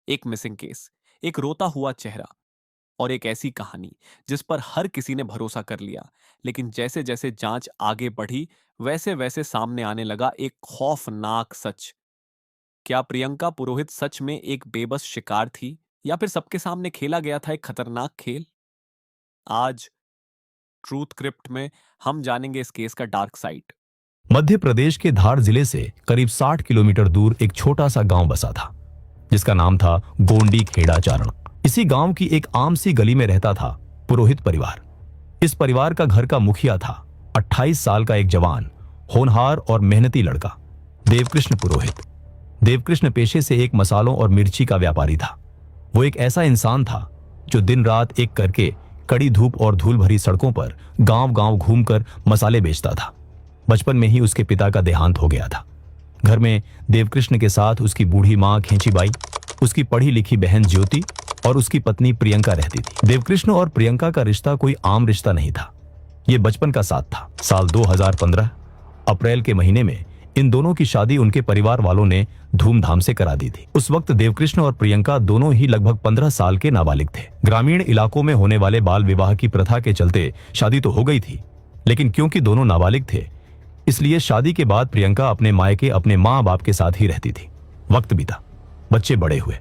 एक missing case, एक रोता हुआ चेहरा और एक ऐसी कहानी जिस पर हर किसी ने भरोसा कर लिया। लेकिन जैसे जैसे जांच आगे बढ़ी, वैसे वैसे सामने आने लगा एक खौफनाक सच। क्या प्रियंका पुरोहित सच में एक बेबस शिकार थी, या फिर सबके सामने खेला गया था एक खतरनाक खेल? आज ट्रूथ क्रिप्ट में हम जानेंगे इस केस का डार्क साइड। मध्य प्रदेश के धार जिले से करीब 60 किलोमीटर दूर एक छोटा सा गांव बसा था, जिसका नाम था गोंडी खेड़ा चारण। इसी गांव की एक आम सी गली में रहता था पुरोहित परिवार। इस परिवार का घर का मुखिया था 28 साल का एक जवान, होनहार और मेहनती लड़का, देवकृष्ण पुरोहित। देवकृष्ण पेशे से एक मसालों और मिर्ची का व्यापारी था। वो एक ऐसा इंसान था जो दिन रात एक करके कड़ी धूप और धूल भरी सड़कों पर गांव गांव घूमकर मसाले बेचता था। बचपन में ही उसके पिता का देहांत हो गया था। घर में देवकृष्ण के साथ उसकी बूढ़ी मां खेचीबाई, उसकी पढ़ी लिखी बहन ज्योति और उसकी पत्नी प्रियंका रहती थी। देवकृष्ण और प्रियंका का रिश्ता कोई आम रिश्ता नहीं था, ये बचपन का साथ था। साल 2015 अप्रैल के महीने में इन दोनों की शादी उनके परिवार वालों ने धूमधाम से करा दी थी। उस वक्त देवकृष्ण और प्रियंका दोनों ही लगभग 15 साल के नाबालिग थे। ग्रामीण इलाकों में होने वाले बाल विवाह की प्रथा के चलते शादी तो हो गई थी, लेकिन क्योंकि दोनों नाबालिग थे, इसलिए शादी के बाद प्रियंका अपने मायके अपने माँ बाप के साथ ही रहती थी। वक्त बीता, बच्चे बड़े हुए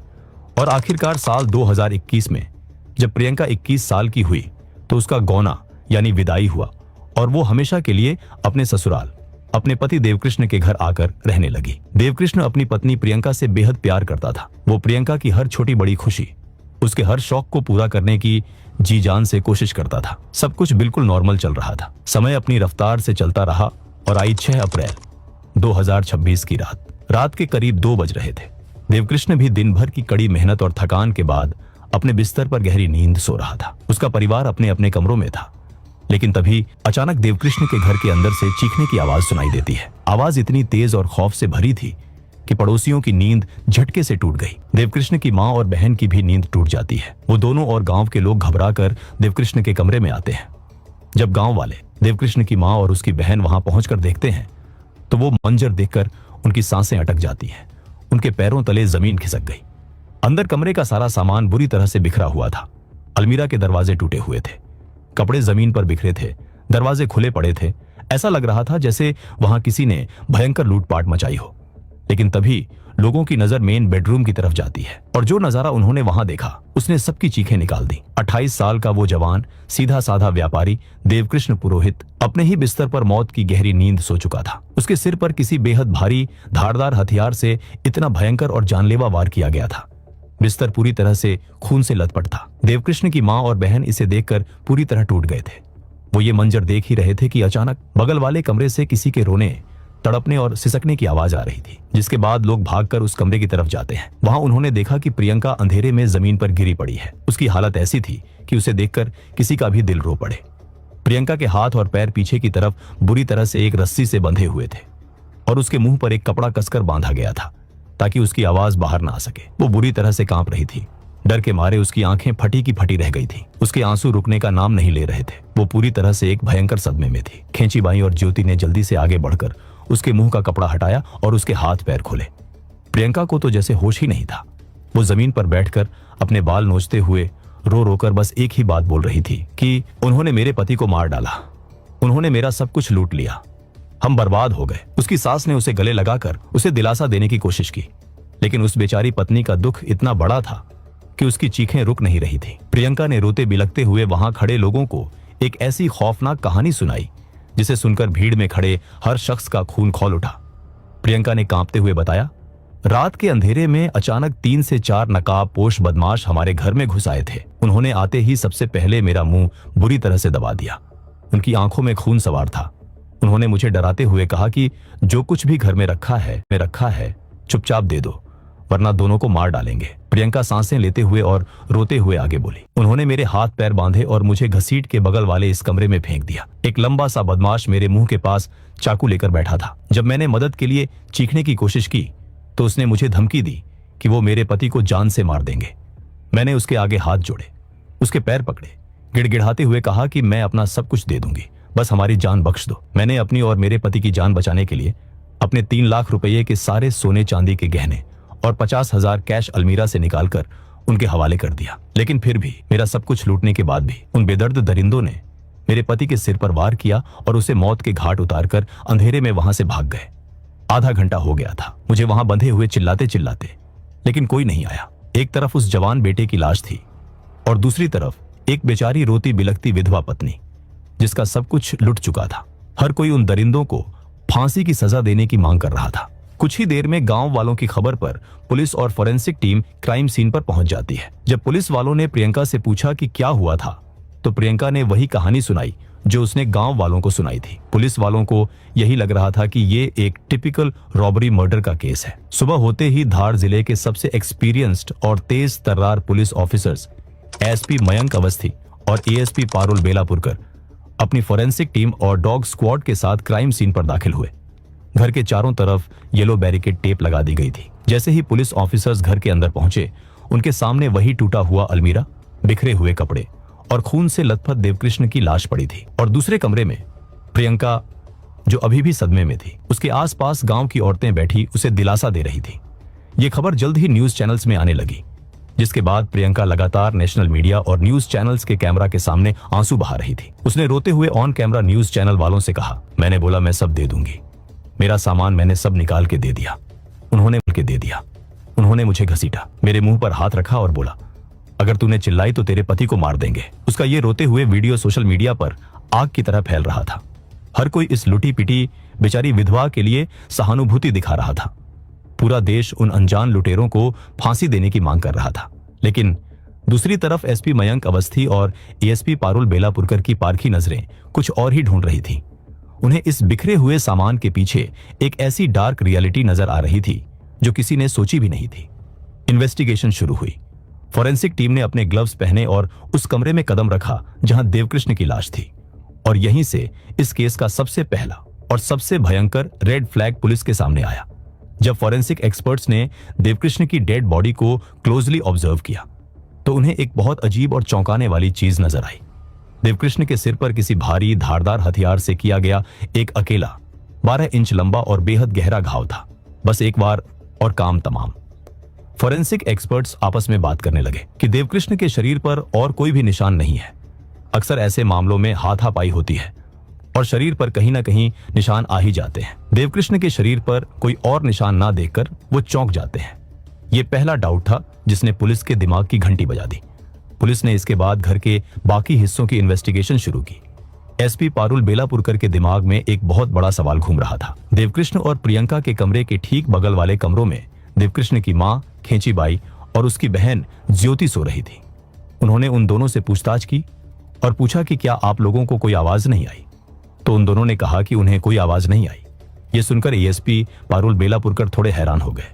और आखिरकार साल 2021 में जब प्रियंका 21 साल की हुई तो उसका गौना यानी विदाई हुआ और वो हमेशा के लिए अपने ससुराल, अपने पति देवकृष्ण के घर आकर रहने लगी। देवकृष्ण अपनी पत्नी प्रियंका से बेहद प्यार करता था। वो प्रियंका की हर छोटी बड़ी खुशी, उसके हर शौक को पूरा करने की जी जान से कोशिश करता था। सब कुछ बिल्कुल नॉर्मल चल रहा था। समय अपनी रफ्तार से चलता रहा और आई 6 अप्रैल 2026 की रात के करीब 2 बज रहे थे। देवकृष्ण भी दिन भर की कड़ी मेहनत और थकान के बाद अपने बिस्तर पर गहरी नींद सो रहा था। उसका परिवार अपने अपने कमरों में था, लेकिन तभी अचानक देवकृष्ण के घर के अंदर से चीखने की आवाज सुनाई देती है। आवाज इतनी तेज और खौफ से भरी थी कि पड़ोसियों की नींद झटके से टूट गई। देवकृष्ण की मां और बहन की भी नींद टूट जाती है। वो दोनों और गांव के लोग घबराकर देवकृष्ण के कमरे में आते हैं। जब गांव वाले देवकृष्ण की मां और उसकी बहन वहां पहुंचकर देखते हैं तो वो मंजर देखकर उनकी सांसें अटक जाती हैं। उनके पैरों तले जमीन खिसक गई। अंदर कमरे का सारा सामान बुरी तरह से बिखरा हुआ था। अलमीरा के दरवाजे टूटे हुए थे, कपड़े जमीन पर बिखरे थे, दरवाजे खुले पड़े थे। ऐसा लग रहा था जैसे वहां किसी ने भयंकर लूटपाट मचाई हो। लेकिन तभी लोगों की नजर मेन बेडरूम की तरफ जाती है और जो नजारा उन्होंने वहां देखा उसने सबकी चीखें निकाल दी। 28 साल का वो जवान, सीधा साधा व्यापारी देवकृष्ण पुरोहित अपने ही बिस्तर पर मौत की गहरी नींद सो चुका था। उसके सिर पर किसी बेहद भारी धारदार हथियार से इतना भयंकर और जानलेवा वार किया गया था। बिस्तर पूरी तरह से खून से लथपथ था। देवकृष्ण की मां और बहन इसे देखकर पूरी तरह टूट गए थे। वो ये मंजर देख ही रहे थे कि अचानक बगल वाले कमरे से किसी के रोने, तड़पने और सिसकने की आवाज आ रही थी, जिसके बाद लोग भागकर उस कमरे की तरफ जाते हैं। वहां उन्होंने देखा कि प्रियंका अंधेरे में जमीन पर गिरी पड़ी है। उसकी हालत ऐसी थी कि उसे देखकर किसी का भी दिल रो पड़े। प्रियंका के हाथ और पैर पीछे की तरफ बुरी तरह से एक रस्सी से बंधे हुए थे और उसके मुंह पर एक कपड़ा कसकर बांधा गया था ताकि उसकी आवाज बाहर ना आ सके। वो बुरी तरह से कांप रही थी। डर के मारे उसकी आंखें फटी की फटी रह गई थी। उसके आंसू रुकने का नाम नहीं ले रहे थे। वो पूरी तरह से एक भयंकर सदमे में थी। खेचीबाई और ज्योति ने जल्दी से आगे बढ़कर उसके मुंह का कपड़ा हटाया और उसके हाथ पैर खोले। प्रियंका को तो जैसे होश ही नहीं था। वो जमीन पर बैठकर अपने बाल नोचते हुए रो रोकर बस एक ही बात बोल रही थी कि उन्होंने मेरे पति को मार डाला, उन्होंने मेरा सब कुछ लूट लिया, हम बर्बाद हो गए। उसकी सास ने उसे गले लगाकर उसे दिलासा देने की कोशिश की, लेकिन उस बेचारी पत्नी का दुख इतना बड़ा था कि उसकी चीखें रुक नहीं रही थी। प्रियंका ने रोते बिलखते हुए वहां खड़े लोगों को एक ऐसी खौफनाक कहानी सुनाई जिसे सुनकर भीड़ में खड़े हर शख्स का खून खौल उठा। प्रियंका ने कांपते हुए बताया, रात के अंधेरे में अचानक 3 से 4 नकाबपोश बदमाश हमारे घर में घुस आए थे। उन्होंने आते ही सबसे पहले मेरा मुंह बुरी तरह से दबा दिया। उनकी आंखों में खून सवार था। उन्होंने मुझे डराते हुए कहा कि जो कुछ भी घर में रखा है चुपचाप दे दो, वरना दोनों को मार डालेंगे। प्रियंका सांसें लेते हुए और रोते हुए आगे बोली, उन्होंने मेरे हाथ पैर बांधे और मुझे घसीट के बगल वाले इस कमरे में फेंक दिया। एक लंबा सा बदमाश मेरे मुंह के पास चाकू लेकर बैठा था। जब मैंने मदद के लिए चीखने की कोशिश की तो उसने मुझे धमकी दी कि वो मेरे पति को जान से मार देंगे। मैंने उसके आगे हाथ जोड़े, उसके पैर पकड़े, गिड़गिड़ाते हुए कहा कि मैं अपना सब कुछ दे दूंगी, बस हमारी जान बख्श दो। मैंने अपनी और मेरे पति की जान बचाने के लिए अपने 3 लाख रुपये के सारे सोने चांदी के गहने और 50,000 कैश अलमीरा से निकालकर उनके हवाले कर दिया। लेकिन फिर भी मेरा सब कुछ लूटने के बाद भी उन बेदर्द दरिंदों ने मेरे पति के सिर पर वार किया और उसे मौत के घाट उतारकर अंधेरे में वहां से भाग गए। आधा घंटा हो गया था मुझे वहां बंधे हुए चिल्लाते चिल्लाते, लेकिन कोई नहीं आया। एक तरफ उस जवान बेटे की लाश थी और दूसरी तरफ एक बेचारी रोती बिलखती विधवा पत्नी जिसका सब कुछ लुट चुका था। हर कोई उन दरिंदों को फांसी की सजा देने की मांग कर रहा था। कुछ ही देर में गांव वालों की खबर पर पुलिस और फोरेंसिक टीम क्राइम सीन पर पहुंच जाती है। जब पुलिस वालों ने प्रियंका से पूछा कि क्या हुआ था, तो प्रियंका ने वही कहानी सुनाई जो उसने गांव वालों को सुनाई थी। पुलिस वालों को यही लग रहा था कि ये एक टिपिकल रॉबरी मर्डर का केस है। सुबह होते ही धार जिले के सबसे एक्सपीरियंस्ड और तेज तर्रार police officers SP Mayank Awasthi और एएसपी पारुल बेलापुरकर अपनी फोरेंसिक टीम और डॉग स्क्वाड के साथ क्राइम सीन पर दाखिल हुए। घर के चारों तरफ येलो बैरिकेड टेप लगा दी गई थी। जैसे ही पुलिस ऑफिसर्स घर के अंदर पहुंचे, उनके सामने वही टूटा हुआ अलमीरा, बिखरे हुए कपड़े और खून से लथपथ देवकृष्ण की लाश पड़ी थी। और दूसरे कमरे में प्रियंका, जो अभी भी सदमे में थी, उसके आसपास गांव की औरतें बैठी उसे दिलासा दे रही थी। ये खबर जल्द ही न्यूज चैनल्स में आने लगी, जिसके बाद प्रियंका लगातार नेशनल मीडिया और न्यूज चैनल्स के कैमरा के सामने आंसू बहा रही थी। उसने रोते हुए ऑन कैमरा न्यूज चैनल वालों से कहा, मैंने बोला मैं सब दे दूंगी, मेरा सामान मैंने सब निकाल के दे दिया, उन्होंने मुझे घसीटा, मेरे मुंह पर हाथ रखा और बोला, अगर तूने चिल्लाई तो तेरे पति को मार देंगे। उसका ये रोते हुए वीडियो सोशल मीडिया पर आग की तरह फैल रहा था। हर कोई इस लुटी पिटी बेचारी विधवा के लिए सहानुभूति दिखा रहा था। पूरा देश उन अनजान लुटेरों को फांसी देने की मांग कर रहा था। लेकिन दूसरी तरफ एसपी मयंक अवस्थी और एएसपी पारुल बेलापुरकर की पारखी नजरें कुछ और ही ढूंढ रही थी। उन्हें इस बिखरे हुए सामान के पीछे एक ऐसी डार्क रियलिटी नजर आ रही थी जो किसी ने सोची भी नहीं थी। इन्वेस्टिगेशन शुरू हुई। फोरेंसिक टीम ने अपने ग्लव्स पहने और उस कमरे में कदम रखा जहां देवकृष्ण की लाश थी। और यहीं से इस केस का सबसे पहला और सबसे भयंकर रेड फ्लैग पुलिस के सामने आया। जब फोरेंसिक एक्सपर्ट्स ने देवकृष्ण की डेड बॉडी को क्लोजली ऑब्जर्व किया, तो उन्हें एक बहुत अजीब और चौंकाने वाली चीज नजर आई। देवकृष्ण के सिर पर किसी भारी धारदार हथियार से किया गया एक अकेला 12 इंच लंबा और बेहद गहरा घाव था। बस एक बार और काम तमाम। फोरेंसिक एक्सपर्ट्स आपस में बात करने लगे कि देवकृष्ण के शरीर पर और कोई भी निशान नहीं है। अक्सर ऐसे मामलों में हाथापाई होती है और शरीर पर कहीं ना कहीं निशान आ ही जाते हैं। देवकृष्ण के शरीर पर कोई और निशान ना देखकर वो चौंक जाते हैं। ये पहला डाउट था जिसने पुलिस के दिमाग की घंटी बजा दी। पुलिस ने इसके बाद घर के बाकी हिस्सों की इन्वेस्टिगेशन शुरू की। एसपी पारुल बेलापुरकर के दिमाग में एक बहुत बड़ा सवाल घूम रहा था। देवकृष्ण और प्रियंका के कमरे के ठीक बगल वाले कमरों में देवकृष्ण की मां खेचीबाई और उसकी बहन ज्योति सो रही थी। उन्होंने उन दोनों से पूछताछ की और पूछा कि क्या आप लोगों को कोई आवाज नहीं आई, तो उन दोनों ने कहा कि उन्हें कोई आवाज नहीं आई। ये सुनकर एएसपी पारुल बेलापुरकर थोड़े हैरान हो गए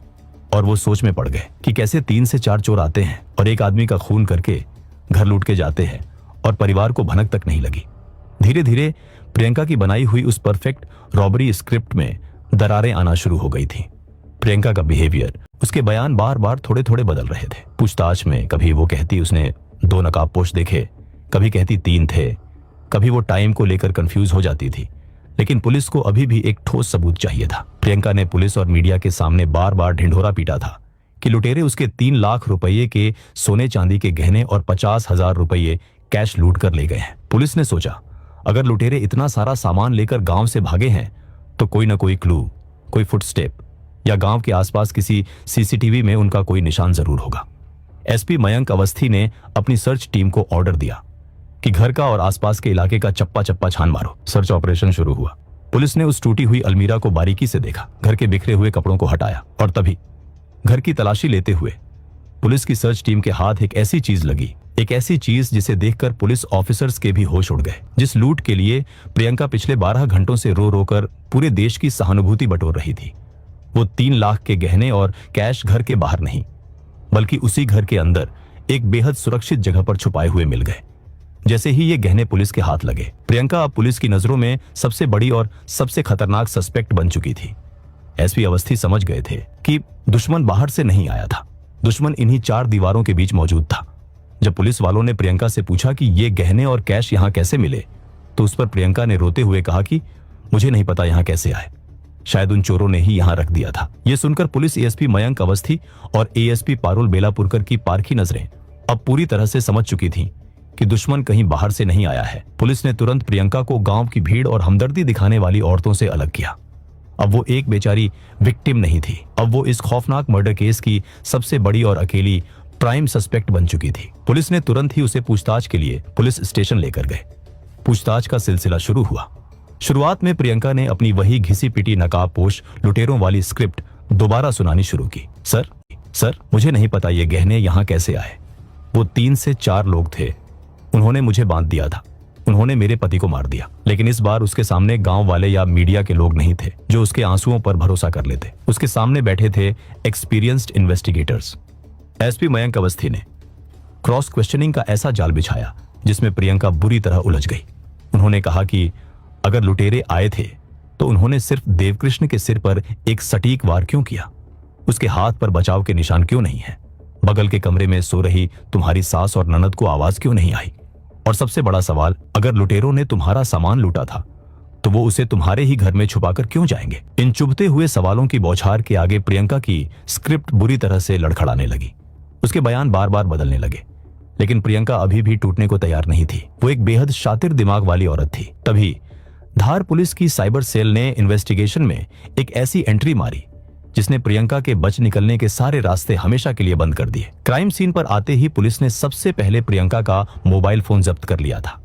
और वो सोच में पड़ गए कि कैसे 3 से 4 चोर आते हैं और एक आदमी का खून करके घर लूट के जाते हैं और परिवार को भनक तक नहीं लगी। धीरे धीरे प्रियंका की बनाई हुई उस परफेक्ट रॉबरी स्क्रिप्ट में दरारें आना शुरू हो गई थी। प्रियंका का बिहेवियर, उसके बयान बार बार थोड़े थोड़े बदल रहे थे। पूछताछ में कभी वो कहती उसने 2 नकाबपोश देखे, कभी कहती 3 थे, कभी वो टाइम को लेकर कंफ्यूज हो जाती थी। लेकिन पुलिस को अभी भी एक ठोस सबूत चाहिए था। प्रियंका ने पुलिस और मीडिया के सामने बार बार ढिंढोरा पीटा था कि लुटेरे उसके 3 लाख रुपये के सोने चांदी के गहने और 50,000 रुपये कैश लूट कर ले गए हैं। पुलिस ने सोचा, अगर लुटेरे इतना सारा सामान लेकर गांव से भागे हैं तो कोई ना कोई क्लू, कोई फुटस्टेप या गांव के आसपास किसी सीसीटीवी में उनका कोई निशान जरूर होगा। एसपी मयंक अवस्थी ने अपनी सर्च टीम को ऑर्डर दिया कि घर का और आसपास के इलाके का चप्पा चप्पा छान मारो। सर्च ऑपरेशन शुरू हुआ। पुलिस ने उस टूटी हुई अलमीरा को बारीकी से देखा, घर के बिखरे हुए कपड़ों को हटाया और तभी घर की तलाशी लेते हुए पुलिस की सर्च टीम के हाथ एक ऐसी चीज लगी, एक ऐसी चीज जिसे देखकर पुलिस ऑफिसर्स के भी होश उड़ गए। जिस लूट के लिए प्रियंका पिछले 12 घंटों से रो रो कर पूरे देश की सहानुभूति बटोर रही थी, वो 3 लाख के गहने और कैश घर के बाहर नहीं बल्कि उसी घर के अंदर एक बेहद सुरक्षित जगह पर छुपाए हुए मिल गए। जैसे ही ये गहने पुलिस के हाथ लगे, प्रियंका अब पुलिस की नजरों में सबसे बड़ी और सबसे खतरनाक सस्पेक्ट बन चुकी थी। एसपी अवस्थी समझ गए थे कि दुश्मन बाहर से नहीं आया था, दुश्मन इन्हीं 4 दीवारों के बीच मौजूद था। जब पुलिस वालों ने प्रियंका से पूछा कि ये गहने और कैश यहाँ कैसे मिले, तो उस पर प्रियंका ने रोते हुए कहा कि मुझे नहीं पता यहाँ कैसे आए, शायद उन चोरों ने ही यहां रख दिया था। यह सुनकर पुलिस एएसपी मयंक अवस्थी और एएसपी पारुल बेलापुरकर की पारखी नजरें अब पूरी तरह से समझ चुकी थीं कि दुश्मन कहीं बाहर से नहीं आया है। पुलिस ने तुरंत प्रियंका को गांव की भीड़ और हमदर्दी दिखाने वाली औरतों से अलग किया। अब वो एक बेचारी विक्टिम नहीं थी, अब वो इस खौफनाक मर्डर केस की सबसे बड़ी और अकेली प्राइम सस्पेक्ट बन चुकी थी। पुलिस ने तुरंत ही उसे पूछताछ के लिए पुलिस स्टेशन लेकर गए। पूछताछ का सिलसिला शुरू हुआ। शुरुआत में प्रियंका ने अपनी वही घिसी पिटी नकाबपोश लुटेरों वाली स्क्रिप्ट दोबारा सुनानी शुरू की। सर, मुझे नहीं पता ये गहने यहां कैसे आए। वो 3 से 4 लोग थे, उन्होंने मुझे बांध दिया था, उन्होंने मेरे पति को मार दिया। लेकिन इस बार उसके सामने गांव वाले या मीडिया के लोग नहीं थे जो उसके आंसुओं पर भरोसा कर लेते। उसके सामने बैठे थे experienced investigators. SP Mayank Awasthi ने क्रॉस क्वेश्चनिंग का ऐसा जाल बिछाया जिसमें प्रियंका बुरी तरह उलझ गई। उन्होंने कहा कि अगर लुटेरे आए थे तो उन्होंने सिर्फ देवकृष्ण के सिर पर एक सटीक वार क्यों किया? उसके हाथ पर बचाव के निशान क्यों नहीं है? बगल के कमरे में सो रही तुम्हारी सास और ननद को आवाज क्यों नहीं आई? और सबसे बड़ा सवाल, अगर लुटेरों ने तुम्हारा सामान लूटा था तो वो उसे तुम्हारे ही घर में छुपाकर क्यों जाएंगे? इन चुभते हुए सवालों की बौछार के आगे प्रियंका की स्क्रिप्ट बुरी तरह से लड़खड़ाने लगी। उसके बयान बार बार बदलने लगे, लेकिन प्रियंका अभी भी टूटने को तैयार नहीं थी। वो एक बेहद शातिर दिमाग वाली औरत थी। तभी धार पुलिस की साइबर सेल ने इन्वेस्टिगेशन में एक ऐसी एंट्री मारी जिसने प्रियंका के बच निकलने के सारे रास्ते हमेशा के लिए बंद कर दिए। क्राइम सीन पर आते ही पुलिस ने सबसे पहले प्रियंका का मोबाइल फोन जब्त कर लिया था।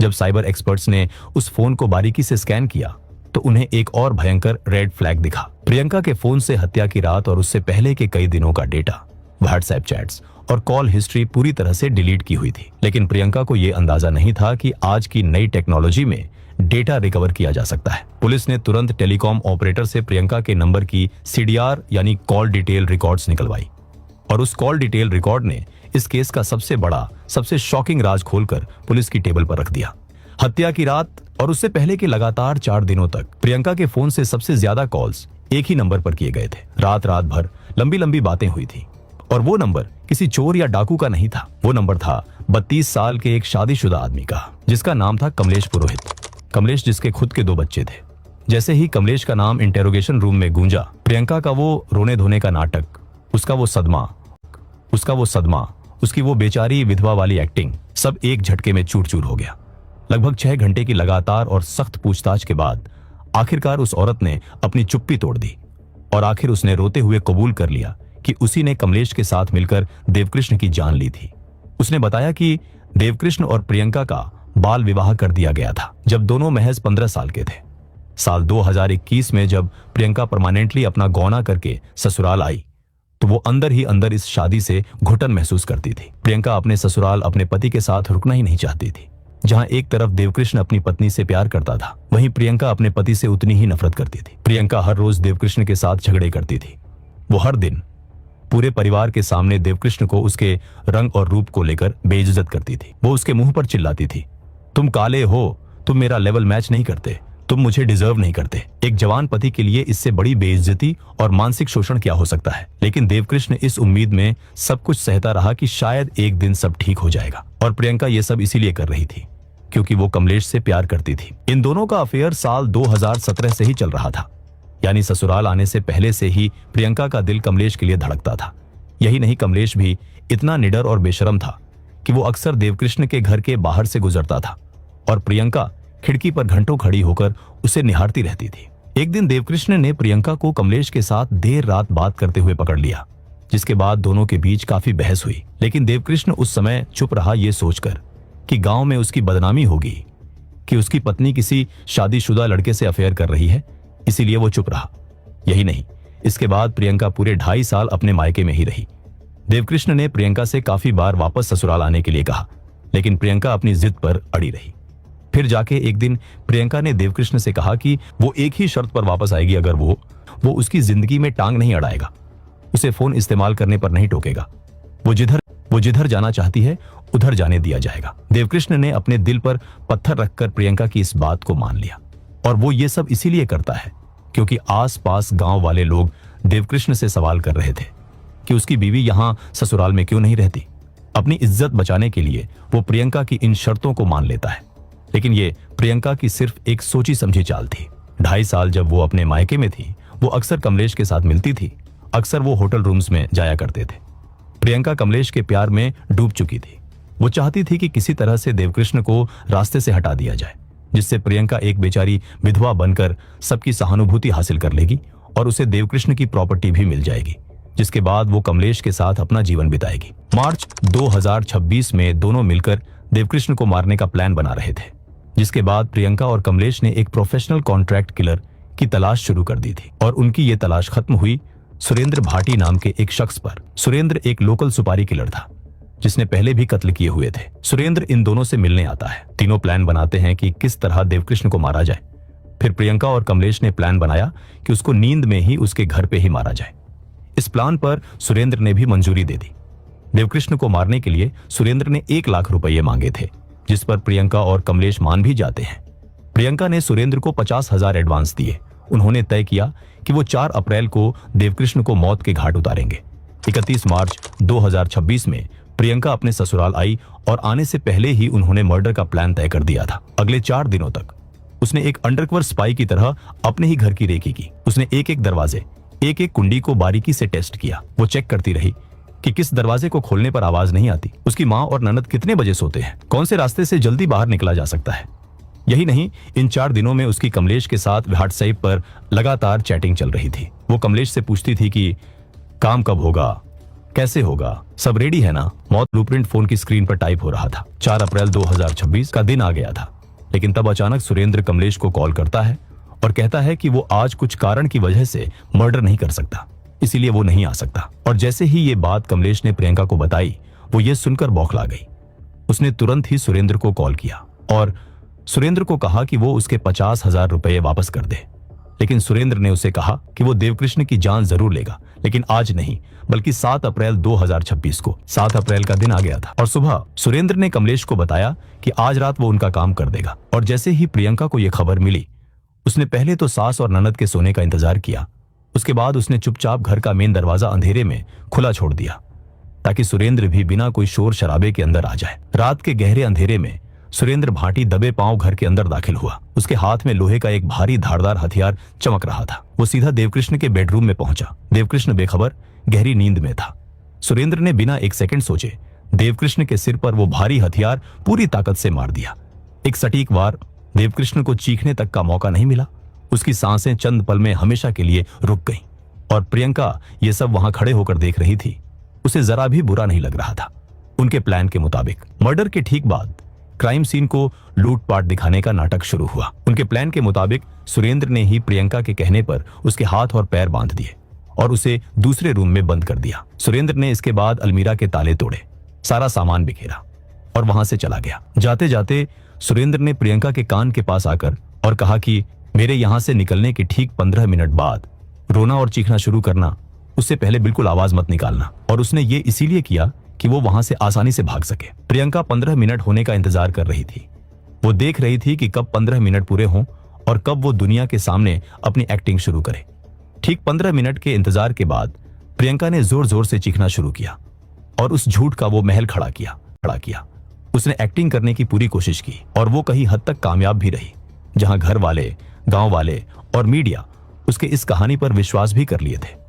जब साइबर एक्सपर्ट्स ने उस फोन को बारीकी से स्कैन किया तो उन्हें एक और भयंकर रेड फ्लैग दिखा। प्रियंका के फोन से हत्या की रात और उससे पहले के कई दिनों का डेटा, व्हाट्सएप चैट्स और कॉल हिस्ट्री पूरी तरह से डिलीट की हुई थी। लेकिन प्रियंका को यह अंदाजा नहीं था कि आज की नई टेक्नोलॉजी में डेटा रिकवर किया जा सकता है। पुलिस ने तुरंत टेलीकॉम ऑपरेटर से प्रियंका के नंबर की सीडीआर यानी कॉल डिटेल रिकॉर्ड्स निकलवाई और उस कॉल डिटेल रिकॉर्ड ने इस केस का सबसे बड़ा, सबसे शॉकिंग राज खोलकर पुलिस की टेबल पर रख दिया। हत्या की रात और उससे पहले के लगातार 4 दिनों तक प्रियंका के फोन से सबसे ज्यादा कॉल्स एक ही नंबर पर किए गए थे। रात भर लंबी लंबी बातें हुई थी और वो नंबर किसी चोर या डाकू का नहीं था। वो नंबर था 32 साल के एक शादीशुदा आदमी का, जिसका नाम था कमलेश पुरोहित। कमलेश जिसके खुद के 2 बच्चे थे। जैसे ही कमलेश का नाम इंटेरोगेशन रूम में गूंजा, प्रियंका का वो रोने धोने का नाटक, उसका वो सदमा, उसकी वो बेचारी विधवा वाली एक्टिंग, सब एक झटके में चूर चूर हो गया। लगभग 6 घंटे की लगातार और सख्त पूछताछ के बाद आखिरकार उस औरत ने अपनी चुप्पी तोड़ दी और आखिर उसने रोते हुए कबूल कर लिया कि उसी ने कमलेश के साथ मिलकर देवकृष्ण की जान ली थी। उसने बताया कि देवकृष्ण और प्रियंका का बाल विवाह कर दिया गया था जब दोनों महज 15 साल के थे। साल 2021 में जब प्रियंका परमानेंटली अपना गौना करके ससुराल आई तो वो अंदर ही अंदर इस शादी से घुटन महसूस करती थी। प्रियंका अपने ससुराल अपने पति के साथ रुकना ही नहीं चाहती थी। जहां एक तरफ देवकृष्ण अपनी पत्नी से प्यार करता था, वहीं प्रियंका अपने पति से उतनी ही नफरत करती थी। प्रियंका हर रोज देवकृष्ण के साथ झगड़े करती थी। वो हर दिन पूरे परिवार के सामने देवकृष्ण को उसके रंग और रूप को लेकर बेइज्जत करती थी। वो उसके मुंह पर चिल्लाती थी, तुम काले हो, तुम मेरा लेवल मैच नहीं करते, तुम मुझे डिजर्व नहीं करते। एक जवान पति के लिए इससे बड़ी बेइज्जती और मानसिक शोषण क्या हो सकता है? लेकिन देवकृष्ण इस उम्मीद में सब कुछ सहता रहा कि शायद एक दिन सब ठीक हो जाएगा। और प्रियंका ये सब इसीलिए कर रही थी क्योंकि वो कमलेश से प्यार करती थी। इन दोनों का अफेयर साल 2017 से ही चल रहा था, यानी ससुराल आने से पहले से ही प्रियंका का दिल कमलेश के लिए धड़कता था। यही नहीं, कमलेश भी इतना निडर और बेशरम था कि वो अक्सर देवकृष्ण के घर के बाहर से गुजरता था और प्रियंका खिड़की पर घंटों खड़ी होकर उसे निहारती रहती थी। एक दिन देवकृष्ण ने प्रियंका को कमलेश के साथ देर रात बात करते हुए पकड़ लिया, जिसके बाद दोनों के बीच काफी बहस हुई। लेकिन देवकृष्ण उस समय चुप रहा, ये सोचकर कि गांव में उसकी बदनामी होगी कि उसकी पत्नी किसी शादीशुदा लड़के से अफेयर कर रही है, इसीलिए वो चुप रहा। यही नहीं, इसके बाद प्रियंका पूरे 2.5 साल अपने मायके में ही रही। देवकृष्ण ने प्रियंका से काफी बार वापस ससुराल आने के लिए कहा, लेकिन प्रियंका अपनी जिद पर अड़ी रही। फिर जाके एक दिन प्रियंका ने देवकृष्ण से कहा कि वो एक ही शर्त पर वापस आएगी, अगर वो उसकी जिंदगी में टांग नहीं अड़ाएगा, उसे फोन इस्तेमाल करने पर नहीं टोकेगा, वो जिधर जाना चाहती है उधर जाने दिया जाएगा। देवकृष्ण ने अपने दिल पर पत्थर रखकर प्रियंका की इस बात को मान लिया और वो ये सब इसीलिए करता है क्योंकि आसपास गांव वाले लोग देवकृष्ण से सवाल कर रहे थे कि उसकी बीवी यहां ससुराल में क्यों नहीं रहती। अपनी इज्जत बचाने के लिए वो प्रियंका की इन शर्तों को मान लेता है, लेकिन ये प्रियंका की सिर्फ एक सोची समझी चाल थी। 2.5 साल जब वो अपने मायके में थी, वो अक्सर कमलेश के साथ मिलती थी। अक्सर वो होटल रूम्स में जाया करते थे। प्रियंका कमलेश के प्यार में डूब चुकी थी। वो चाहती थी कि किसी तरह से देवकृष्ण को रास्ते से हटा दिया जाए, जिससे प्रियंका एक बेचारी विधवा बनकर सबकी सहानुभूति हासिल कर लेगी और उसे देवकृष्ण की प्रॉपर्टी भी मिल जाएगी, जिसके बाद वो कमलेश के साथ अपना जीवन बिताएगी। मार्च 2026 में दोनों मिलकर देवकृष्ण को मारने का प्लान बना रहे थे, जिसके बाद प्रियंका और कमलेश ने एक प्रोफेशनल कॉन्ट्रैक्ट किलर की तलाश शुरू कर दी थी और उनकी ये तलाश खत्म हुई सुरेंद्र भाटी नाम के एक शख्स पर। सुरेंद्र एक लोकल सुपारी किलर था, जिसने पहले भी कत्ल किए हुए थे। सुरेंद्र इन दोनों से मिलने आता है। तीनों प्लान बनाते हैं कि किस तरह देवकृष्ण को मारा जाए। फिर प्रियंका और कमलेश ने प्लान बनाया कि उसको नींद में ही उसके घर पे ही मारा जाए। इस प्लान पर सुरेंद्र ने भी मंजूरी दे दी। देवकृष्ण को मारने के लिए सुरेंद्र ने 1 लाख रुपये मांगे थे, जिस पर प्रियंका और कमलेश मान भी जाते हैं। प्रियंका ने सुरेंद्र को 50,000 एडवांस दिए। उन्होंने तय किया कि वो 4 अप्रैल को देवकृष्ण को मौत के घाट उतारेंगे। 31 मार्च 2026 में प्रियंका अपने ससुराल आई और आने से पहले ही उन्होंने मर्डर का प्लान तय कर दिया था। अगले 4 दिनों तक उसने एक अंडरकवर स्पाई की तरह अपने ही घर की रेकी की। उसने एक एक दरवाजे, एक एक कुंडी को बारीकी से टेस्ट किया। वो चेक करती रही कि किस दरवाजे को खोलने पर आवाज नहीं आती, उसकी माँ और ननद कितने बजे सोते हैं, कौन से रास्ते से जल्दी बाहर निकला जा सकता है। यही नहीं, इन 4 दिनों में उसकी कमलेश के साथ व्हाट्सएप पर लगातार चैटिंग चल रही थी। वो कमलेश से पूछती थी कि काम कब होगा, कैसे होगा, सब रेडी है ना। मौत ब्लूप्रिंट फोन की स्क्रीन पर टाइप हो रहा था। 4 अप्रैल 2026 का दिन आ गया था, लेकिन तब अचानक सुरेंद्र कमलेश को कॉल करता है और कहता है कि वो आज कुछ कारण की वजह से मर्डर नहीं कर सकता, इसीलिए वो नहीं आ सकता। और जैसे ही ये बात कमलेश ने प्रियंका को बताई, वो ये सुनकर बौखला गई। उसने तुरंत ही सुरेंद्र को कॉल किया और सुरेंद्र को कहा कि वो उसके 50,000 रुपये वापस कर दे। लेकिन सुरेंद्र ने उसे कहा कि वो देवकृष्ण की जान जरूर लेगा, लेकिन आज नहीं, बल्कि 7 अप्रैल 2026 को। 7 अप्रैल का दिन आ गया था और सुबह सुरेंद्र ने कमलेश को बताया कि आज रात वो उनका काम कर देगा। और जैसे ही प्रियंका को यह खबर मिली, उसने पहले तो सास और ननद के सोने का इंतजार किया। उसके बाद उसने चुपचाप घर का मेन दरवाजा अंधेरे में खुला छोड़ दिया, ताकि सुरेंद्र भी बिना कोई शोर शराबे के अंदर आ जाए। रात के गहरे अंधेरे में सुरेंद्र भाटी दबे पांव घर के अंदर दाखिल हुआ। उसके हाथ में लोहे का एक भारी धारदार हथियार चमक रहा था। वो सीधा देवकृष्ण के बेडरूम में पहुंचा। देवकृष्ण बेखबर गहरी नींद में था। सुरेंद्र ने बिना 1 सेकंड सोचे देवकृष्ण के सिर पर वो भारी हथियार पूरी ताकत से मार दिया। एक सटीक वार। देवकृष्ण को चीखने तक का मौका नहीं मिला। उसकी सांसें चंद पल में हमेशा के लिए रुक गईं। और प्रियंका ये सब वहां खड़े होकर देख रही थी। उसे जरा भी बुरा नहीं लग रहा था। उनके प्लान के मुताबिक मर्डर के ठीक बाद क्राइम सीन को लूटपाट दिखाने का नाटक शुरू हुआ। उनके प्लान के मुताबिक सुरेंद्र ने ही प्रियंका के कहने पर उसके हाथ और पैर बांध दिए और उसे दूसरे रूम में बंद कर दिया। सुरेंद्र ने इसके बाद अलमीरा के ताले तोड़े, सारा सामान बिखेरा और वहां से चला गया। जाते जाते सुरेंद्र ने प्रियंका के कान के पास आकर और कहा कि मेरे यहां से निकलने के ठीक 15 मिनट बाद रोना और चीखना शुरू करना, उससे पहले बिल्कुल आवाज मत निकालना। और उसने ये इसीलिए किया कि वो वहां से आसानी से भाग सके। प्रियंका 15 मिनट होने का इंतजार कर रही थी। वो देख रही थी कि कब 15 मिनट पूरे हों और कब वो दुनिया के सामने अपनी एक्टिंग शुरू करे। ठीक 15 मिनट के इंतजार के बाद प्रियंका ने जोर जोर से चीखना शुरू किया और उस झूठ का वो महल खड़ा किया। उसने एक्टिंग करने की पूरी कोशिश की और वो कहीं हद तक कामयाब भी रही, जहां घर वाले, गांव वाले और मीडिया उसके इस कहानी पर विश्वास भी कर लिए थे।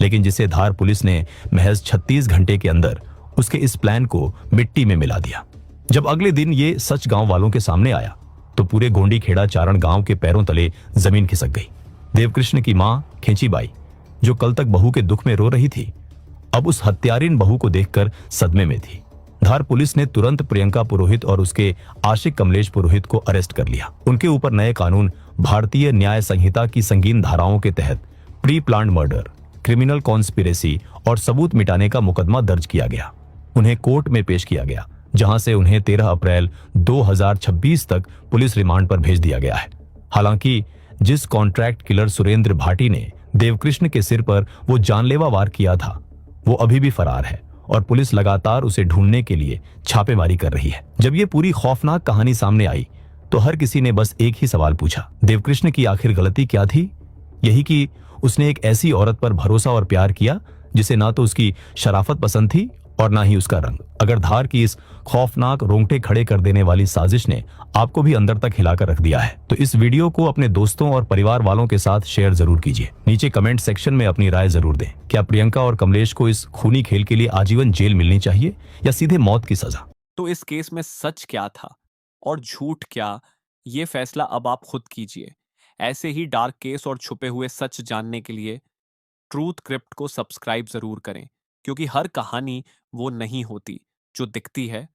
लेकिन जिसे धार पुलिस ने महज 36 घंटे के अंदर उसके इस प्लान को मिट्टी में मिला दिया। जब अगले दिन ये सच गांव वालों के सामने आया, तो पूरे गोंडी खेड़ा चारण गांव के पैरों तले जमीन खिसक गई। देवकृष्ण की मां खेचीबाई, जो कल तक बहू के दुख में रो रही थी, अब उस हत्यारिन बहू को देखकर सदमे में थी। धार पुलिस ने तुरंत प्रियंका पुरोहित और उसके आशिक कमलेश पुरोहित को अरेस्ट कर लिया। उनके ऊपर नए कानून भारतीय न्याय संहिता की संगीन धाराओं के तहत pre planned murder, criminal conspiracy और सबूत मिटाने का मुकदमा दर्ज किया गया। उन्हें कोर्ट में पेश किया गया, जहां से उन्हें 13 अप्रैल 2026 तक पुलिस रिमांड पर भेज दिया गया है। हालांकि जिस कॉन्ट्रैक्ट किलर सुरेंद्र भाटी ने देवकृष्ण के सिर पर वो जानलेवा वार किया था, वो अभी भी फरार है और पुलिस लगातार उसे ढूंढने के लिए छापेमारी कर रही है। जब ये पूरी खौफनाक कहानी सामने आई, तो हर किसी ने बस एक ही सवाल पूछा, देवकृष्ण की आखिर गलती क्या थी? यही कि उसने एक ऐसी औरत पर भरोसा और प्यार किया जिसे ना तो उसकी शराफत पसंद थी और ना ही उसका रंग। अगर धार की इस खौफनाक रोंगटे खड़े कर देने वाली साजिश ने आपको भी अंदर तक हिलाकर रख दिया है तो इस वीडियो को अपने दोस्तों और परिवार वालों के साथ शेयर जरूर कीजिए। नीचे कमेंट सेक्शन में अपनी राय जरूर दें। क्या प्रियंका और कमलेश को इस खूनी खेल के लिए आजीवन जेल मिलनी चाहिए या सीधे मौत की सजा? तो इस केस में सच क्या था और झूठ क्या, ये फैसला अब आप खुद कीजिए। ऐसे ही डार्क केस और छुपे हुए सच जानने के लिए ट्रूथ क्रिप्ट को सब्सक्राइब जरूर करें, क्योंकि हर कहानी वो नहीं होती जो दिखती है,